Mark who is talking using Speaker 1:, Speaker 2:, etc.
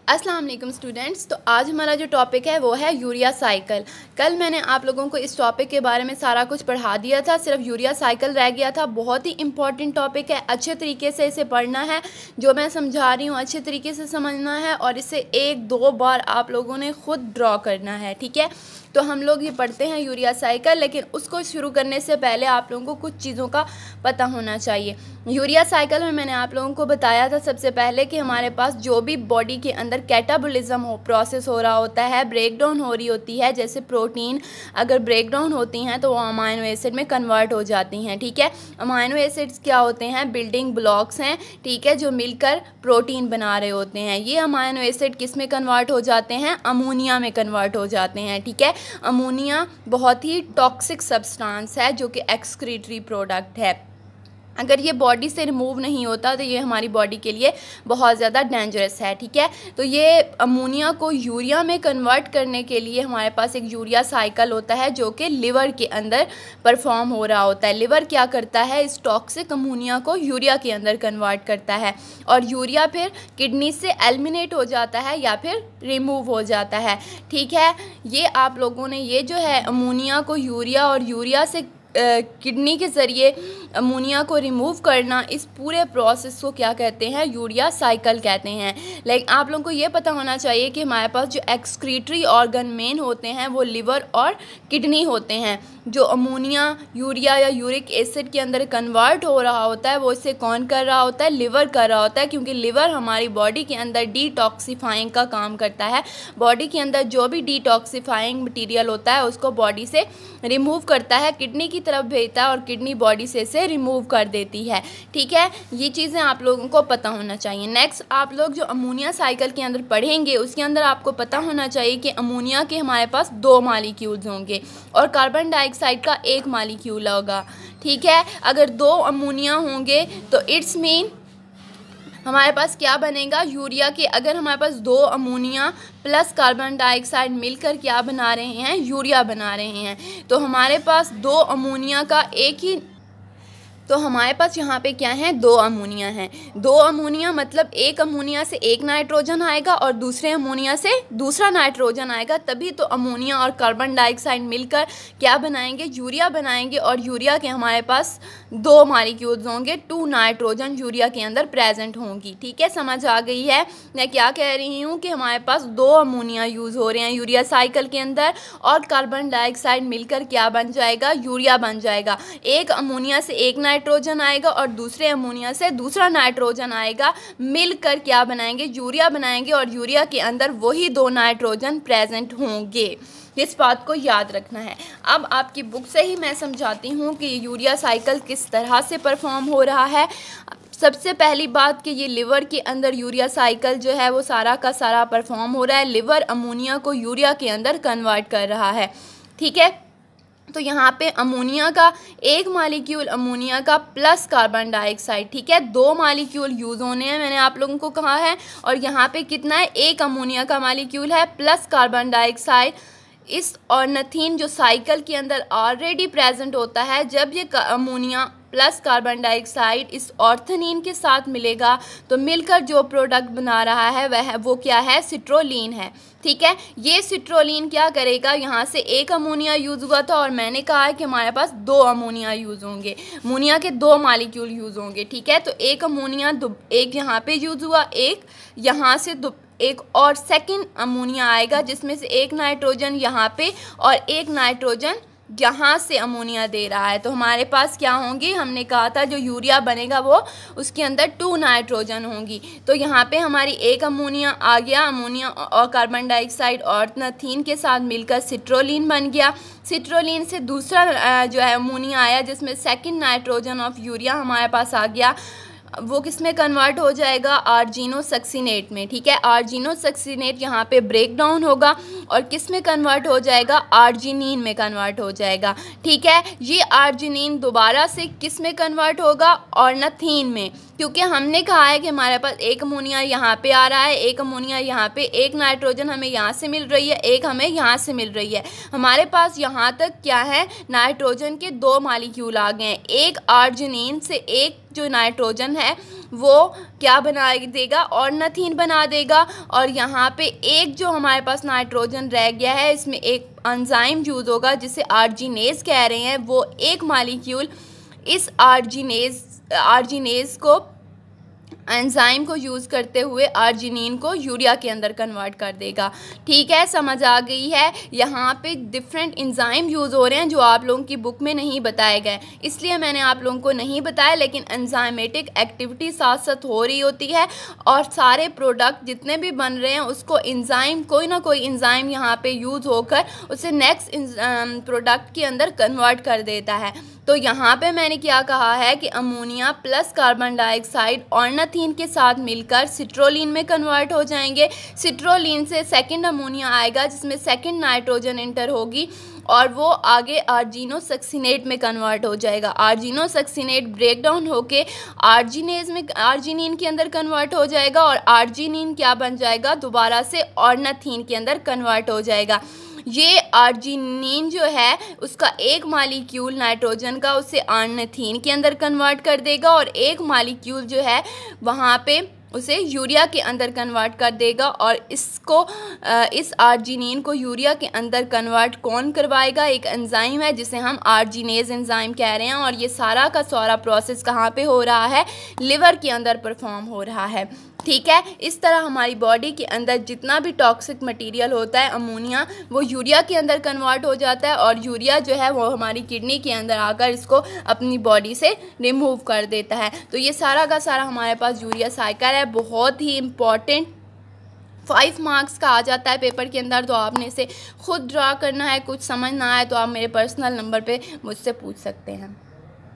Speaker 1: अस्सलाम वालेकुम स्टूडेंट्स। तो आज हमारा जो टॉपिक है वो है यूरिया साइकिल। कल मैंने आप लोगों को इस टॉपिक के बारे में सारा कुछ पढ़ा दिया था, सिर्फ यूरिया साइकिल रह गया था। बहुत ही इंपॉर्टेंट टॉपिक है, अच्छे तरीके से इसे पढ़ना है। जो मैं समझा रही हूँ अच्छे तरीके से समझना है और इसे 1-2 बार आप लोगों ने ख़ुद ड्रॉ करना है, ठीक है। तो हम लोग ये पढ़ते हैं यूरिया साइकिल, लेकिन उसको शुरू करने से पहले आप लोगों को कुछ चीज़ों का पता होना चाहिए। यूरिया साइकिल में मैंने आप लोगों को बताया था सबसे पहले कि हमारे पास जो भी बॉडी के अंदर कैटाबॉलिज्म प्रोसेस हो रहा होता है, ब्रेक डाउन हो रही होती है, जैसे प्रोटीन अगर ब्रेक डाउन होती हैं तो वो अमाइनो एसिड में कन्वर्ट हो जाती हैं, ठीक है। अमाइनो एसिड्स क्या होते हैं? बिल्डिंग ब्लॉक्स हैं, ठीक है, जो मिलकर प्रोटीन बना रहे होते हैं। ये अमाइनो एसिड किस में कन्वर्ट हो जाते हैं? अमोनिया में कन्वर्ट हो जाते हैं, ठीक है। अमोनिया बहुत ही टॉक्सिक सब्सटेंस है जो कि एक्सक्रीटरी प्रोडक्ट है। अगर ये बॉडी से रिमूव नहीं होता तो ये हमारी बॉडी के लिए बहुत ज़्यादा डेंजरस है, ठीक है। तो ये अमोनिया को यूरिया में कन्वर्ट करने के लिए हमारे पास एक यूरिया साइकिल होता है जो कि लिवर के अंदर परफॉर्म हो रहा होता है। लिवर क्या करता है? इस टॉक्सिक अमोनिया को यूरिया के अंदर कन्वर्ट करता है और यूरिया फिर किडनी से एलिमिनेट हो जाता है या फिर रिमूव हो जाता है, ठीक है। ये आप लोगों ने ये जो है अमोनिया को यूरिया और यूरिया से किडनी के ज़रिए अमोनिया को रिमूव करना, इस पूरे प्रोसेस को क्या कहते हैं? यूरिया साइकिल कहते हैं। लेकिन आप लोगों को ये पता होना चाहिए कि हमारे पास जो एक्सक्रीटरी ऑर्गन मेन होते हैं वो लिवर और किडनी होते हैं। जो अमोनिया यूरिया या यूरिक एसिड के अंदर कन्वर्ट हो रहा होता है वो इसे कौन कर रहा होता है? लिवर कर रहा होता है, क्योंकि लिवर हमारी बॉडी के अंदर डिटॉक्सिफाइंग का काम करता है। बॉडी के अंदर जो भी डिटॉक्सिफाइंग मटीरियल होता है उसको बॉडी से रिमूव करता है, किडनी की तरफ भेजता है और किडनी बॉडी से इसे रिमूव कर देती है, ठीक है। ये चीज़ें आप लोगों को पता होना चाहिए। नेक्स्ट आप लोग जो अमोनिया साइकिल के अंदर पढ़ेंगे उसके अंदर आपको पता होना चाहिए कि अमोनिया के हमारे पास 2 मॉलिक्यूल्स होंगे और कार्बन डाइऑक्साइड का 1 मॉलिक्यूल होगा, ठीक है। अगर 2 अमोनिया होंगे तो इट्स मीन हमारे पास क्या बनेगा? यूरिया के अगर हमारे पास 2 अमोनिया प्लस कार्बन डाइऑक्साइड मिलकर क्या बना रहे हैं? यूरिया बना रहे हैं। तो हमारे पास 2 अमोनिया का एक ही, तो हमारे पास यहाँ पे क्या है? 2 अमोनिया हैं। 2 अमोनिया मतलब एक अमोनिया से एक नाइट्रोजन आएगा और दूसरे अमोनिया से दूसरा नाइट्रोजन आएगा, तभी तो अमोनिया और कार्बन डाइऑक्साइड मिलकर क्या बनाएंगे? यूरिया बनाएंगे। और यूरिया के हमारे पास 2 मॉलिक्यूल्स होंगे, 2 नाइट्रोजन यूरिया के अंदर प्रेजेंट होंगी, ठीक है। समझ आ गई है मैं क्या कह रही हूँ? कि हमारे पास 2 अमोनिया यूज़ हो रहे हैं यूरिया साइकिल के अंदर और कार्बन डाइऑक्साइड मिलकर क्या बन जाएगा? यूरिया बन जाएगा। एक अमोनिया से एक नाइट्रोजन आएगा और दूसरे अमोनिया से दूसरा नाइट्रोजन आएगा, मिलकर क्या बनाएंगे? यूरिया बनाएंगे और यूरिया के अंदर वही 2 नाइट्रोजन प्रेजेंट होंगे। इस बात को याद रखना है। अब आपकी बुक से ही मैं समझाती हूँ कि यूरिया साइकिल किस तरह से परफॉर्म हो रहा है। सबसे पहली बात कि ये लिवर के अंदर यूरिया साइकिल जो है वो सारा का सारा परफॉर्म हो रहा है। लिवर अमोनिया को यूरिया के अंदर कन्वर्ट कर रहा है, ठीक है। तो यहाँ पे अमोनिया का 1 मॉलिक्यूल अमोनिया का प्लस कार्बन डाइऑक्साइड, ठीक है, 2 मॉलिक्यूल यूज़ होने हैं, मैंने आप लोगों को कहा है। और यहाँ पे कितना है? 1 अमोनिया का मॉलिक्यूल है प्लस कार्बन डाइऑक्साइड। इस ऑर्निथीन जो साइकिल के अंदर ऑलरेडी प्रेजेंट होता है, जब ये अमोनिया प्लस कार्बन डाइऑक्साइड इस ऑर्थनीन के साथ मिलेगा तो मिलकर जो प्रोडक्ट बना रहा है वह वो क्या है? सिट्रोलीन है, ठीक है। ये सिट्रोलीन क्या करेगा? यहाँ से 1 अमोनिया यूज़ हुआ था और मैंने कहा है कि हमारे पास 2 अमोनिया यूज़ होंगे, अमोनिया के 2 मॉलिक्यूल यूज़ होंगे, ठीक है। तो 1 अमोनिया एक यहाँ पे यूज़ हुआ, एक यहाँ से एक और सेकंड अमोनिया आएगा जिसमें से 1 नाइट्रोजन यहाँ पे और 1 नाइट्रोजन यहाँ से अमोनिया दे रहा है। तो हमारे पास क्या होंगी? हमने कहा था जो यूरिया बनेगा वो उसके अंदर 2 नाइट्रोजन होंगी। तो यहाँ पे हमारी 1 अमोनिया आ गया, अमोनिया और कार्बन डाइऑक्साइड ऑर्निथीन के साथ मिलकर सिट्रोलीन बन गया। सिट्रोलीन से दूसरा जो है अमोनिया आया जिसमें सेकंड नाइट्रोजन ऑफ यूरिया हमारे पास आ गया। वो किस में कन्वर्ट हो जाएगा? आर्जिनोसक्सीनेट में, ठीक है। आर्जिनोसक्सीनेट यहाँ पे ब्रेक डाउन होगा और किस में कन्वर्ट हो जाएगा? आर्जिनिन में कन्वर्ट हो जाएगा, ठीक है। ये आर्जिनिन दोबारा से किस में कन्वर्ट होगा? ऑर्निथीन में, क्योंकि हमने कहा है कि हमारे पास 1 अमोनिया यहाँ पे आ रहा है, 1 अमोनिया यहाँ पे, 1 नाइट्रोजन हमें यहाँ से मिल रही है, 1 हमें यहाँ से मिल रही है। हमारे पास यहाँ तक क्या है? नाइट्रोजन के 2 मॉलिक्यूल आ गए हैं। एक आर्जिनिन से एक जो नाइट्रोजन है वो क्या बना देगा, ऑर्निथीन बना देगा। और यहाँ पे एक जो हमारे पास नाइट्रोजन रह गया है, इसमें एक एंजाइम यूज़ होगा जिसे आर्जिनेज कह रहे हैं। वो एक मॉलिक्यूल इस आर्जिनेज को, एंजाइम को यूज़ करते हुए आर्जिनिन को यूरिया के अंदर कन्वर्ट कर देगा। ठीक है, समझ आ गई है। यहाँ पे डिफरेंट एंजाइम यूज़ हो रहे हैं जो आप लोगों की बुक में नहीं बताए गए, इसलिए मैंने आप लोगों को नहीं बताया, लेकिन एंजाइमेटिक एक्टिविटी साथ साथ हो रही होती है और सारे प्रोडक्ट जितने भी बन रहे हैं उसको एंजाइम, कोई ना कोई एंजाइम यहाँ पे यूज़ होकर उसे नेक्स्ट प्रोडक्ट के अंदर कन्वर्ट कर देता है। तो यहाँ पे मैंने क्या कहा है कि ammonia plus carbon dioxide ornithine के साथ मिलकर सिट्रोलिन में कन्वर्ट हो जाएंगे। सिट्रोलिन से सेकंड अमोनिया आएगा जिसमें सेकंड नाइट्रोजन एंटर होगी और वो आगे आर्जिनोसक्सिनेट में कन्वर्ट हो जाएगा। आर्जिनोसक्सिनेट ब्रेक डाउन होके आर्जिनेज में आर्जिनिन के अंदर कन्वर्ट हो जाएगा और आर्जिनिन क्या बन जाएगा, दोबारा से ऑर्निथीन के अंदर कन्वर्ट हो जाएगा। ये आर्जिनिन जो है उसका एक मॉलिक्यूल नाइट्रोजन का उसे ऑर्निथीन के अंदर कन्वर्ट कर देगा और एक मॉलिक्यूल जो है वहाँ पे उसे यूरिया के अंदर कन्वर्ट कर देगा। और इसको इस आर्जिनिन को यूरिया के अंदर कन्वर्ट कौन करवाएगा, एक एंजाइम है जिसे हम आर्जिनेज एंजाइम कह रहे हैं। और ये सारा का सारा प्रोसेस कहाँ पे हो रहा है, लिवर के अंदर परफॉर्म हो रहा है। ठीक है, इस तरह हमारी बॉडी के अंदर जितना भी टॉक्सिक मटेरियल होता है अमोनिया, वो यूरिया के अंदर कन्वर्ट हो जाता है और यूरिया जो है वो हमारी किडनी के अंदर आकर इसको अपनी बॉडी से रिमूव कर देता है। तो ये सारा का सारा हमारे पास यूरिया साइकिल है, बहुत ही इम्पॉर्टेंट 5 मार्क्स का आ जाता है पेपर के अंदर। तो आपने इसे खुद ड्रा करना है, कुछ समझ ना आए तो आप मेरे पर्सनल नंबर पे मुझसे पूछ सकते हैं।